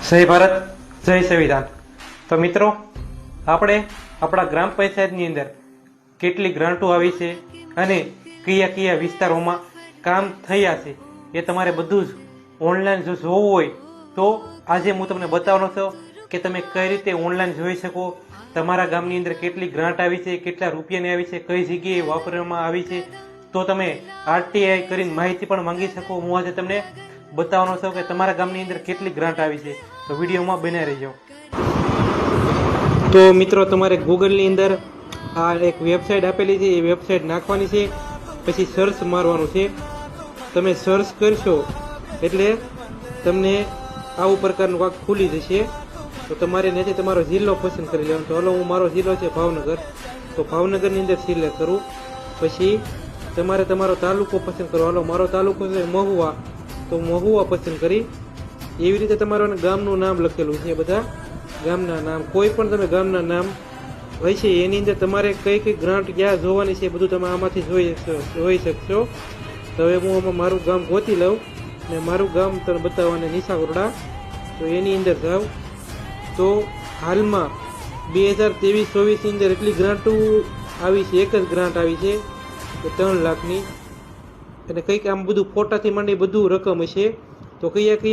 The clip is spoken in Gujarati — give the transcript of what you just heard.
જય ભારત, જય સંવિધાન। તો મિત્રો, આપણે આપણા ગ્રામ પંચાયતની અંદર કેટલી ગ્રાન્ટો આવી છે અને કયા કયા વિસ્તારોમાં કામ થયા છે એ તમારે બધું જ ઓનલાઈન જો જોવું હોય તો આજે હું તમને બતાવવાનો છું કે તમે કઈ રીતે ઓનલાઈન જોઈ શકો। તમારા ગામની અંદર કેટલી ગ્રાન્ટ આવી છે, કેટલા રૂપિયાની આવી છે, કઈ જગ્યાએ વાપરવામાં આવી છે, તો તમે આરટીઆઈ કરીને માહિતી પણ માંગી શકો। હું આજે તમને બતાવવાનો છું કે તમારા ગામની અંદર કેટલી ગ્રાન્ટ આવી છે, તો વિડીયોમાં બન્યા રહેજો। તો મિત્રો, તમારે ગૂગલની અંદર આ એક વેબસાઇટ આપેલી છે, એ વેબસાઇટ નાખવાની છે, પછી સર્ચ મારવાનું છે। તમે સર્ચ કરશો એટલે તમને આવું પ્રકારનું કાંક ખુલી જશે। તો તમારે ત્યાંથી તમારો જિલ્લો પસંદ કરી લેવાનો। તો હલો, હું મારો જિલ્લો છે ભાવનગર, તો ભાવનગરની અંદર સિલેક્ટ કરું। પછી તમારે તમારો તાલુકો પસંદ કરો। હાલો, મારો તાલુકો છે મહુવા, તો મહુવા પસંદ કરી। એવી રીતે તમારું ગામનું નામ લખેલું છે, બધા ગામના નામ, કોઈ પણ તમે ગામના નામ હોય છે એની અંદર તમારે કઈ કઈ ગ્રાન્ટ ક્યાં જોવાની છે બધું તમે આમાંથી જોઈ શકશો। તો હવે હું આમાં મારું ગામ ગોતી લઉં ને મારું ગામ તમને બતાવવાને નિશાકોરડા, તો એની અંદર જાઉં તો હાલમાં 2023-24ની અંદર એટલી ગ્રાન્ટો આવી છે, એક જ ગ્રાન્ટ આવી છે 3 લાખની, અને કંઈક આમ બધું ફોટાથી માંડી બધું રકમ હશે। તો કયા કયા